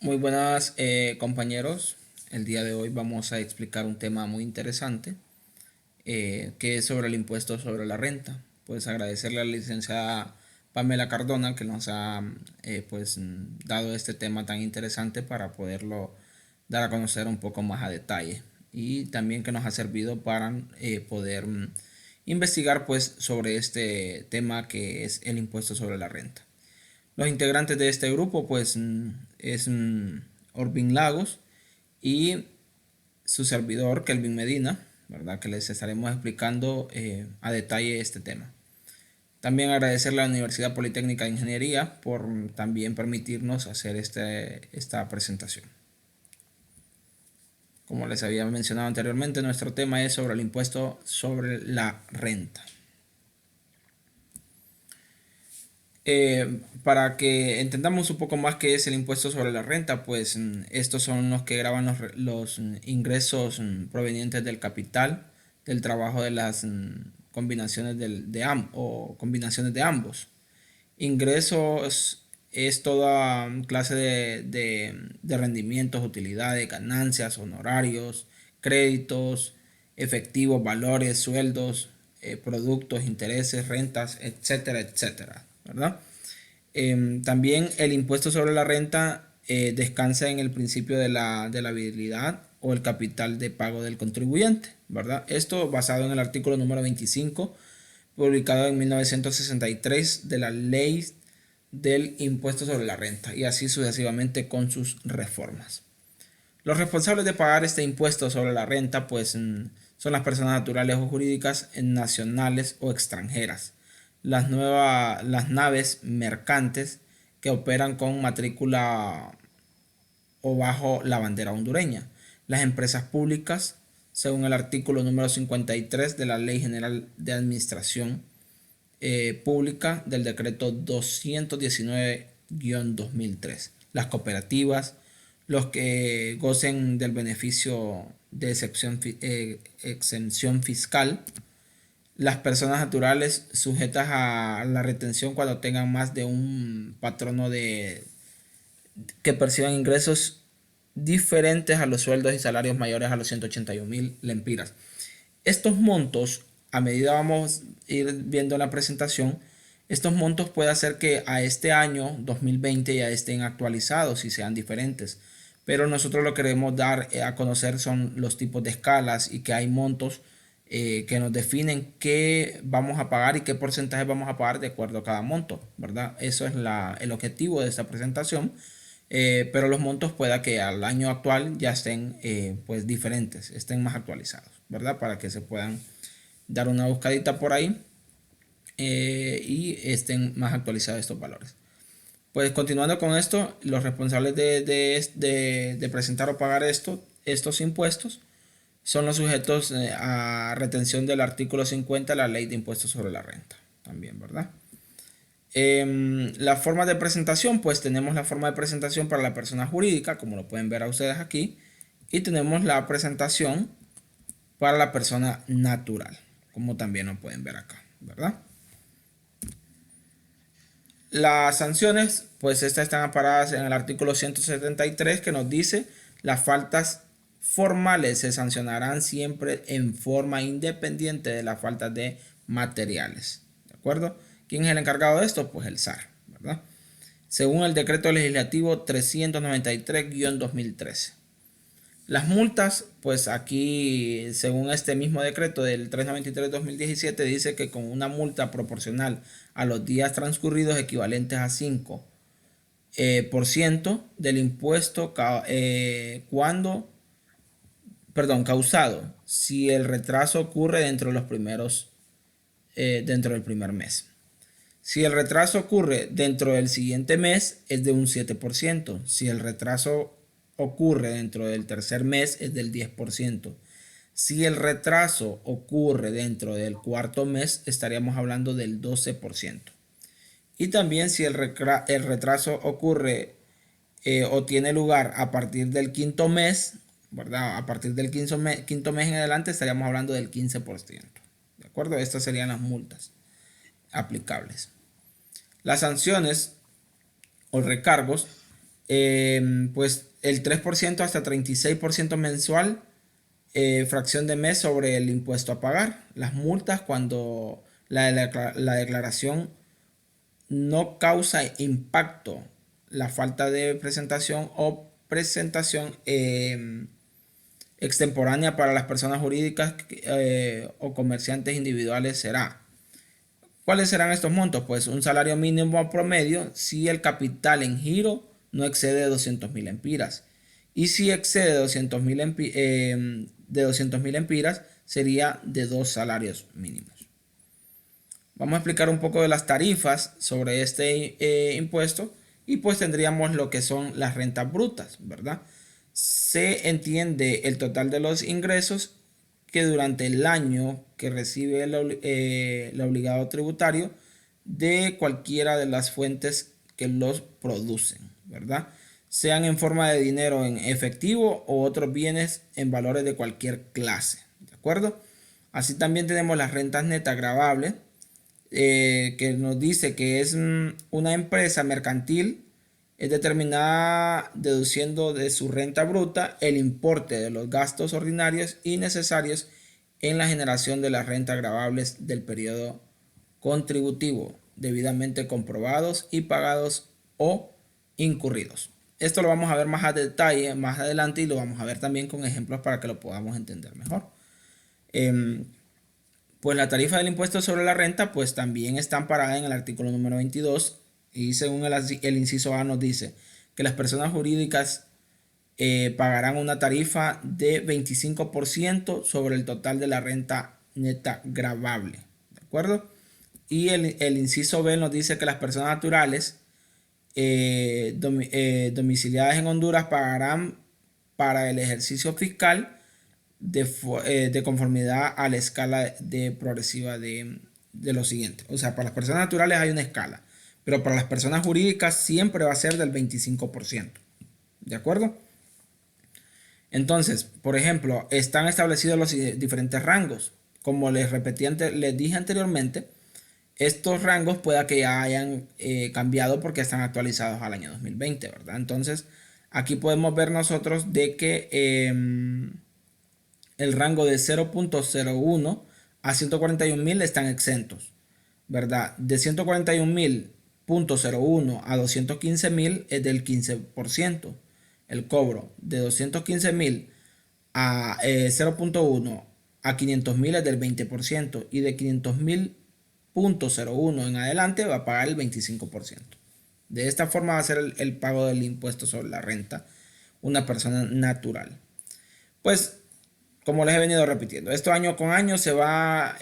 Muy buenas compañeros. El día de hoy vamos a explicar un tema muy interesante que es sobre el impuesto sobre la renta. Pues agradecerle a la licenciada Pamela Cardona que nos ha dado este tema tan interesante para poderlo dar a conocer un poco más a detalle y también que nos ha servido para poder investigar pues sobre este tema que es el impuesto sobre la renta. Los integrantes de este grupo pues es Orbin Lagos y su servidor Kelvin Medina, ¿verdad? Que les estaremos explicando a detalle este tema. También agradecerle a la Universidad Politécnica de Ingeniería por también permitirnos hacer esta presentación. Como les había mencionado anteriormente, nuestro tema es sobre el impuesto sobre la renta. Para que entendamos un poco más qué es el impuesto sobre la renta, pues estos son los que graban los ingresos provenientes del capital, del trabajo de las combinaciones o combinaciones de ambos. Ingresos es toda clase de rendimientos, utilidades, ganancias, honorarios, créditos, efectivos, valores, sueldos, productos, intereses, rentas, etcétera, etcétera, ¿verdad? También el impuesto sobre la renta descansa en el principio de la habilidad o el capital de pago del contribuyente, ¿verdad? Esto basado en el artículo número 25, publicado en 1963 de la Ley del Impuesto sobre la Renta y así sucesivamente con sus reformas. Los responsables de pagar este impuesto sobre la renta pues son las personas naturales o jurídicas nacionales o extranjeras, las naves mercantes que operan con matrícula o bajo la bandera hondureña, las empresas públicas, según el artículo número 53 de la Ley General de Administración Pública del decreto 219-2003, las cooperativas, los que gocen del beneficio de exención fiscal, las personas naturales sujetas a la retención cuando tengan más de un patrono que perciban ingresos diferentes a los sueldos y salarios mayores a los 181.000 lempiras. Estos montos, a medida vamos a ir viendo la presentación, estos montos puede hacer que a este año 2020 ya estén actualizados y sean diferentes. Pero nosotros lo queremos dar a conocer son los tipos de escalas y que hay montos que nos definen qué vamos a pagar y qué porcentaje vamos a pagar de acuerdo a cada monto, ¿verdad? Eso es el objetivo de esta presentación. Pero los montos pueda que al año actual ya estén pues diferentes, estén más actualizados, ¿verdad? Para que se puedan dar una buscadita por ahí y estén más actualizados estos valores. Pues continuando con esto, los responsables de presentar o pagar estos impuestos son los sujetos a retención del artículo 50 de la Ley de Impuestos sobre la Renta, también, ¿verdad? La forma de presentación, pues tenemos la forma de presentación para la persona jurídica, como lo pueden ver a ustedes aquí, y tenemos la presentación para la persona natural, como también lo pueden ver acá, ¿verdad? Las sanciones, pues estas están amparadas en el artículo 173 que nos dice las faltas formales se sancionarán siempre en forma independiente de las faltas de materiales, ¿de acuerdo? ¿Quién es el encargado de esto? Pues el SAR, ¿verdad? Según el decreto legislativo 393-2013. Las multas, pues aquí, según este mismo decreto del 393-2017, dice que con una multa proporcional a los días transcurridos equivalentes a 5% por ciento del impuesto causado si el retraso ocurre dentro del primer mes. Si el retraso ocurre dentro del siguiente mes es de un 7%. Si el retraso ocurre dentro del tercer mes es del 10%. Si el retraso ocurre dentro del cuarto mes estaríamos hablando del 12%. Y también si el retraso ocurre o tiene lugar a partir del quinto mes, ¿verdad? A partir del quinto mes en adelante estaríamos hablando del 15%. ¿De acuerdo? Estas serían las multas aplicables. Las sanciones o recargos pues el 3% hasta 36% mensual, fracción de mes sobre el impuesto a pagar. Las multas cuando la declaración no causa impacto, la falta de presentación o presentación extemporánea para las personas jurídicas o comerciantes individuales será. ¿Cuáles serán estos montos? Pues un salario mínimo promedio si el capital en giro no excede 200.000 empiras. Y si excede 200.000 de 200.000 empiras, sería de 2 salarios mínimos. Vamos a explicar un poco de las tarifas sobre este impuesto y pues tendríamos lo que son las rentas brutas, ¿verdad? Se entiende el total de los ingresos que durante el año que recibe el obligado tributario de cualquiera de las fuentes que los producen, ¿verdad? Sean en forma de dinero en efectivo o otros bienes en valores de cualquier clase, ¿de acuerdo? Así también tenemos las rentas netas gravables, que nos dice que es una empresa mercantil, es determinada deduciendo de su renta bruta el importe de los gastos ordinarios y necesarios en la generación de las rentas gravables del periodo contributivo, debidamente comprobados y pagados o incurridos. Esto lo vamos a ver más a detalle más adelante y lo vamos a ver también con ejemplos para que lo podamos entender mejor. Pues la tarifa del impuesto sobre la renta pues también está amparada en el artículo número 22 y según el inciso A nos dice que las personas jurídicas pagarán una tarifa de 25% sobre el total de la renta neta gravable, ¿de acuerdo? Y el inciso B nos dice que las personas naturales domiciliadas en Honduras pagarán para el ejercicio fiscal de conformidad a la escala de progresiva de lo siguiente. O sea, para las personas naturales hay una escala, pero para las personas jurídicas siempre va a ser del 25%. ¿De acuerdo? Entonces, por ejemplo, están establecidos los diferentes rangos. Como les dije anteriormente, estos rangos pueda que ya hayan cambiado porque están actualizados al año 2020, ¿verdad? Entonces, aquí podemos ver nosotros de que el rango de 0.01 a 141.000 están exentos, ¿verdad? De 141.001 a 215.000 es del 15%. El cobro de 215.000 a 0.1 a 500.000 es del 20% y de 500.000.01 en adelante va a pagar el 25%. De esta forma va a ser el pago del impuesto sobre la renta una persona natural. Pues como les he venido repitiendo, esto año con año se va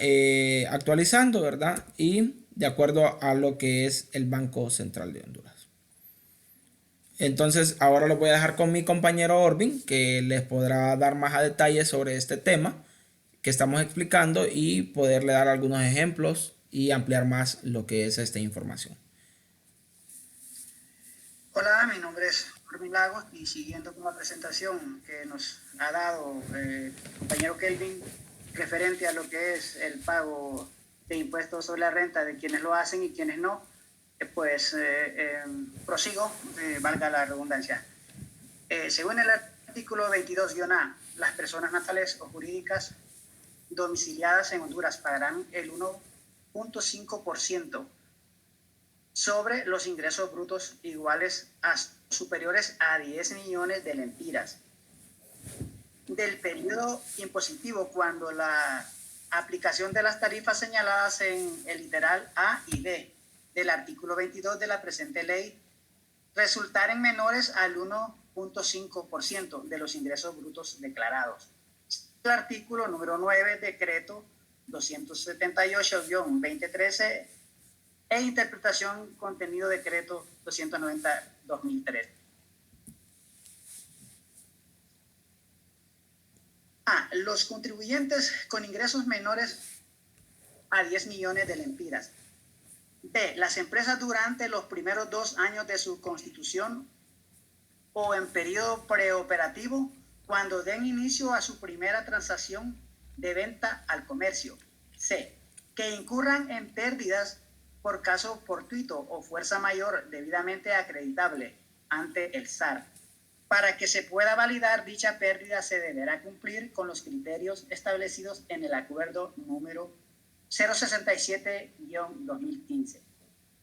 actualizando, ¿verdad? Y de acuerdo a lo que es el Banco Central de Honduras. Entonces, ahora lo voy a dejar con mi compañero Orvin, que les podrá dar más a detalle sobre este tema que estamos explicando y poderle dar algunos ejemplos y ampliar más lo que es esta información. Hola, mi nombre es Orvin Lagos y siguiendo con la presentación que nos ha dado el compañero Kelvin referente a lo que es el pago de impuestos sobre la renta de quienes lo hacen y quienes no, prosigo, valga la redundancia. Según el artículo 22-A, las personas naturales o jurídicas domiciliadas en Honduras pagarán el 1.5% sobre los ingresos brutos iguales a superiores a 10 millones de lempiras del periodo impositivo cuando la aplicación de las tarifas señaladas en el literal A y B del artículo 22 de la presente ley resultaren menores al 1.5% de los ingresos brutos declarados. El artículo número 9, decreto 278-2013 e interpretación contenido decreto 290-2003. Los contribuyentes con ingresos menores a 10 millones de lempiras. B. Las empresas durante los primeros 2 años de su constitución o en periodo preoperativo cuando den inicio a su primera transacción de venta al comercio. C. Que incurran en pérdidas por caso fortuito o fuerza mayor debidamente acreditable ante el SAR. Para que se pueda validar dicha pérdida se deberá cumplir con los criterios establecidos en el acuerdo número 067-2015,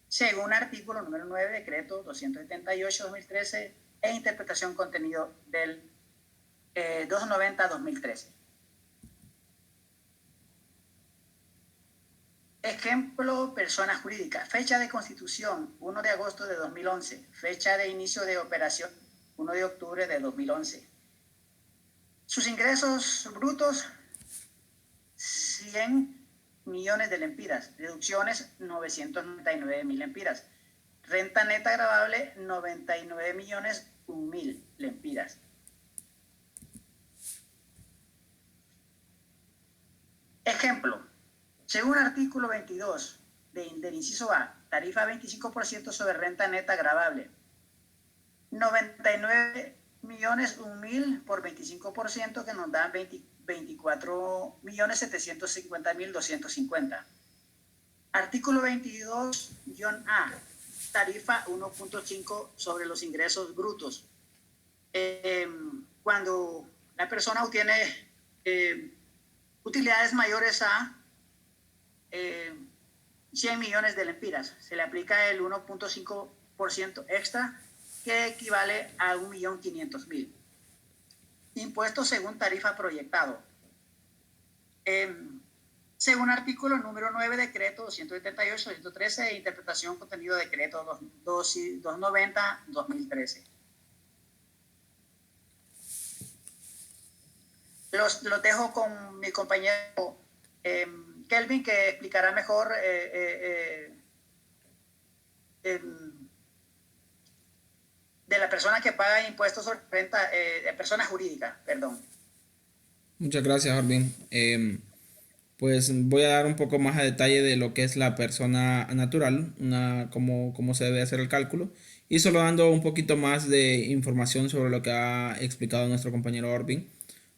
según artículo número 9, decreto 278-2013 e interpretación contenido del 290-2013. Ejemplo, persona jurídica. Fecha de constitución, 1 de agosto de 2011. Fecha de inicio de operación, 1 de octubre de 2011. Sus ingresos brutos, 100 millones de lempiras. Deducciones, 999.000 lempiras. Renta neta gravable, 99.001.000 lempiras. Ejemplo, según artículo 22 del inciso A, tarifa 25% sobre renta neta gravable, 99.001.000 por 25% que nos da 24.750.250. Artículo 22-A, tarifa 1.5 sobre los ingresos brutos. Cuando la persona obtiene utilidades mayores a 100 millones de lempiras, se le aplica el 1.5% extra, que equivale a 1.500.000. Impuestos según tarifa proyectado. Según artículo número 9, decreto 278-213 e interpretación contenido de decreto 290-2013. Los dejo con mi compañero Kelvin, que explicará mejor de la persona que paga impuestos sobre renta, de persona jurídica, perdón. Muchas gracias, Arvin. Pues voy a dar un poco más a detalle de lo que es la persona natural, cómo se debe hacer el cálculo, y solo dando un poquito más de información sobre lo que ha explicado nuestro compañero Arvin.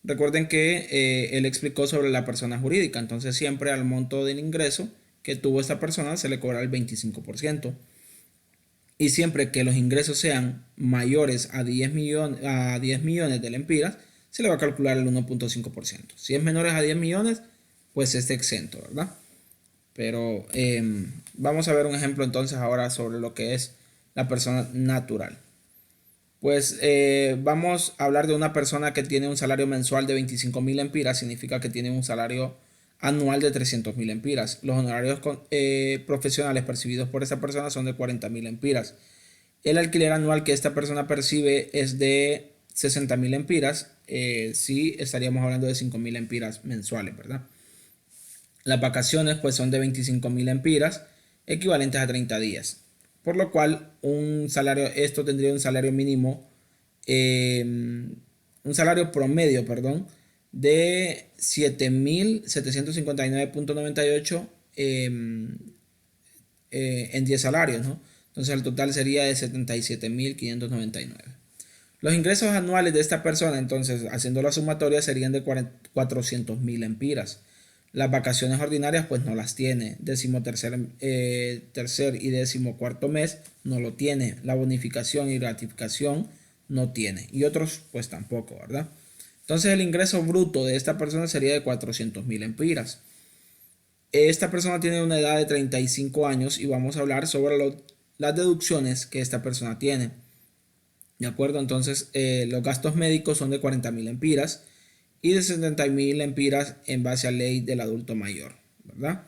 Recuerden que él explicó sobre la persona jurídica, entonces siempre al monto del ingreso que tuvo esta persona se le cobra el 25%. Y siempre que los ingresos sean mayores a 10 millones de lempiras, se le va a calcular el 1.5%. Si es menores a 10 millones, pues está exento, ¿verdad? Pero vamos a ver un ejemplo entonces ahora sobre lo que es la persona natural. Pues vamos a hablar de una persona que tiene un salario mensual de 25.000 lempiras, significa que tiene un salario anual de 300.000 lempiras. Los honorarios profesionales percibidos por esta persona son de 40.000 lempiras. El alquiler anual que esta persona percibe es de 60.000 lempiras. Sí, estaríamos hablando de 5.000 lempiras mensuales, ¿verdad? Las vacaciones pues son de 25.000 lempiras, equivalentes a 30 días. Por lo cual esto tendría un salario mínimo, un salario promedio, perdón, de 7.759.98 en 10 salarios, ¿no? Entonces el total sería de 77.599. Los ingresos anuales de esta persona, entonces, haciendo la sumatoria, serían de 400.000 lempiras. Las vacaciones ordinarias pues no las tiene. Tercer y 14º mes no lo tiene. La bonificación y gratificación no tiene. Y otros pues tampoco, ¿verdad? Entonces el ingreso bruto de esta persona sería de 400.000 lempiras. Esta persona tiene una edad de 35 años y vamos a hablar sobre las deducciones que esta persona tiene. ¿De acuerdo? Entonces los gastos médicos son de 40.000 lempiras y de 70.000 lempiras en base a ley del adulto mayor, ¿verdad?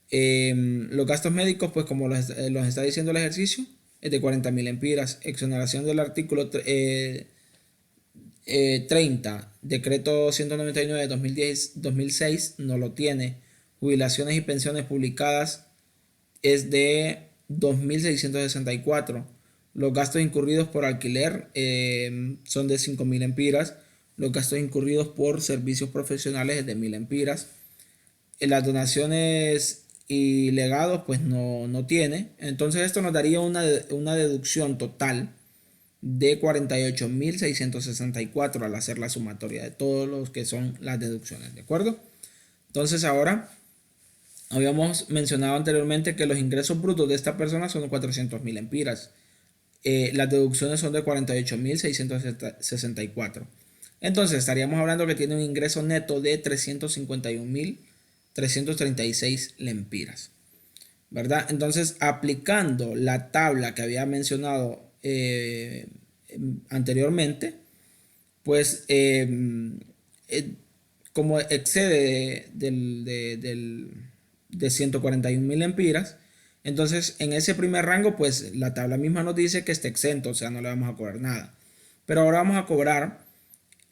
Los gastos médicos, pues como los está diciendo el ejercicio, es de 40.000 lempiras. Exoneración del artículo 30, decreto 199 de 2006 no lo tiene. Jubilaciones y pensiones publicadas es de 2.664. Los gastos incurridos por alquiler son de 5.000 lempiras. Los gastos incurridos por servicios profesionales es de 1.000 lempiras. Las donaciones y legados pues no tiene. Entonces esto nos daría una deducción total de 48.664 al hacer la sumatoria de todos los que son las deducciones, ¿de acuerdo? Entonces ahora habíamos mencionado anteriormente que los ingresos brutos de esta persona son 400.000 lempiras. las deducciones son de 48.664. Entonces estaríamos hablando que tiene un ingreso neto de 351.336 lempiras, ¿verdad? Entonces, aplicando la tabla que había mencionado anteriormente, pues como excede de 141.000 lempiras, entonces en ese primer rango, pues la tabla misma nos dice que está exento, o sea, no le vamos a cobrar nada. Pero ahora vamos a cobrar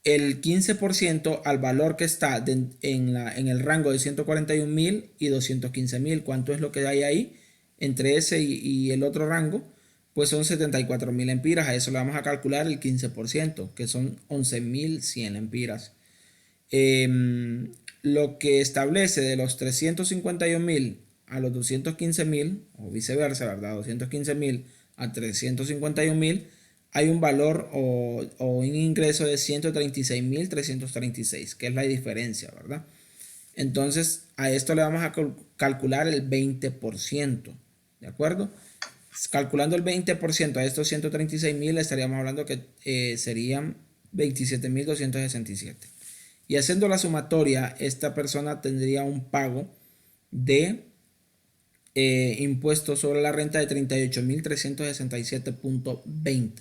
el 15% al valor que está en el rango de 141.000 y 215.000. ¿Cuánto es lo que hay ahí? Entre ese y el otro rango, pues son 74.000 lempiras. A eso le vamos a calcular el 15%, que son 11.100 lempiras. Lo que establece de los 351.000 a los 215.000, o viceversa, ¿verdad? 215.000 a 351.000, hay un valor o un ingreso de 136.336, que es la diferencia, ¿verdad? Entonces, a esto le vamos a calcular el 20%, ¿de acuerdo? Calculando el 20% a estos 136.000, estaríamos hablando que serían 27.267. Y haciendo la sumatoria, esta persona tendría un pago de impuestos sobre la renta de 38.367.20,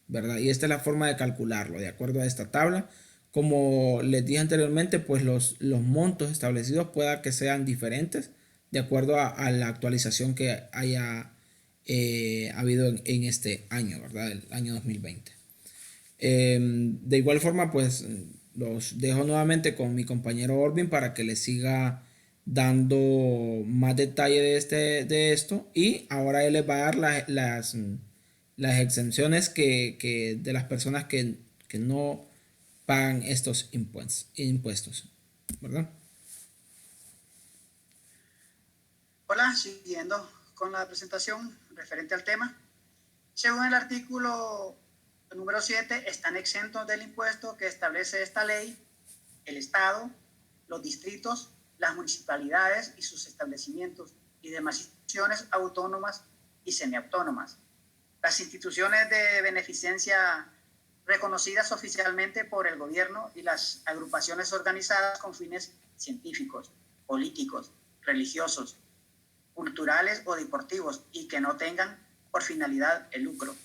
¿verdad? Y esta es la forma de calcularlo, de acuerdo a esta tabla. Como les dije anteriormente, pues los montos establecidos pueda que sean diferentes de acuerdo a la actualización que haya habido en este año, ¿verdad? El año 2020. De igual forma, pues los dejo nuevamente con mi compañero Orvin para que les siga dando más detalle de esto, y ahora él les va a dar las exenciones de las personas que no pagan estos impuestos, ¿verdad? Hola, siguiendo con la presentación referente al tema. Según el artículo número 7, están exentos del impuesto que establece esta ley el Estado, los distritos, las municipalidades y sus establecimientos y demás instituciones autónomas y semiautónomas. Las instituciones de beneficencia reconocidas oficialmente por el gobierno y las agrupaciones organizadas con fines científicos, políticos, religiosos, culturales o deportivos y que no tengan por finalidad el lucro.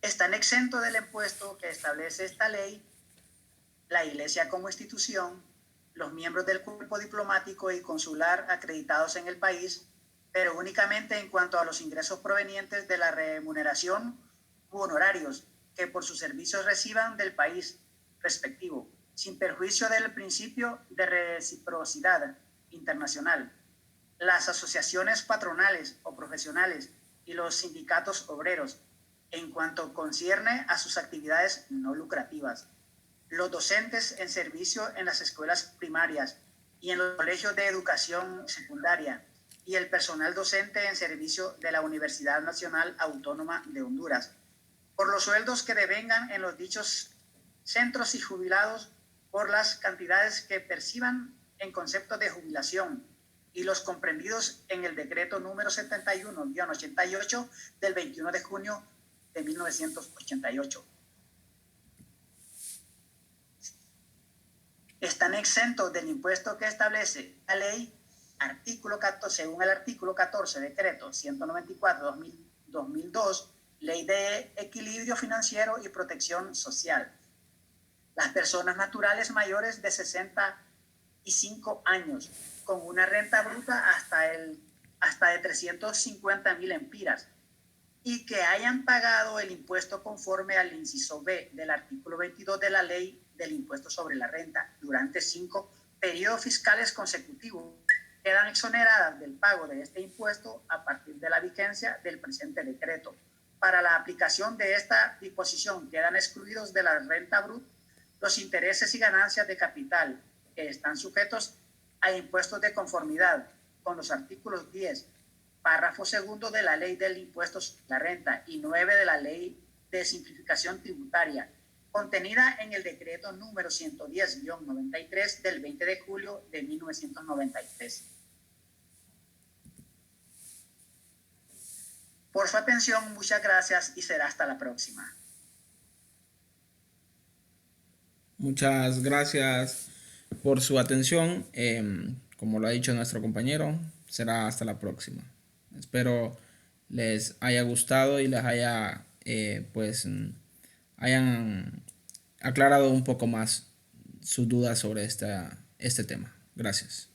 Están exentos del impuesto que establece esta ley la Iglesia como institución, los miembros del cuerpo diplomático y consular acreditados en el país, pero únicamente en cuanto a los ingresos provenientes de la remuneración u honorarios que por sus servicios reciban del país respectivo, sin perjuicio del principio de reciprocidad internacional. Las asociaciones patronales o profesionales y los sindicatos obreros, en cuanto concierne a sus actividades no lucrativas. Los docentes en servicio en las escuelas primarias y en los colegios de educación secundaria y el personal docente en servicio de la Universidad Nacional Autónoma de Honduras, por los sueldos que devengan en los dichos centros y jubilados por las cantidades que perciban en concepto de jubilación y los comprendidos en el decreto número 71-88 del 21 de junio de 1988. Están exentos del impuesto que establece la ley artículo 14, según el artículo 14, decreto 194-2002, Ley de Equilibrio Financiero y Protección Social. Las personas naturales mayores de 65 años con una renta bruta hasta de 350.000 empiras y que hayan pagado el impuesto conforme al inciso B del artículo 22 de la Ley del Impuesto sobre la Renta durante 5 periodos fiscales consecutivos, quedan exoneradas del pago de este impuesto a partir de la vigencia del presente decreto. Para la aplicación de esta disposición quedan excluidos de la renta bruta los intereses y ganancias de capital que están sujetos a impuestos de conformidad con los artículos 10, párrafo segundo de la Ley del Impuesto sobre la Renta y 9 de la Ley de Simplificación Tributaria, contenida en el decreto número 110-93 del 20 de julio de 1993. por su atención. Muchas gracias y será hasta la próxima. Muchas gracias por su atención. Como lo ha dicho nuestro compañero, será hasta la próxima. Espero les haya gustado y les haya, hayan aclarado un poco más sus dudas sobre este tema. Gracias.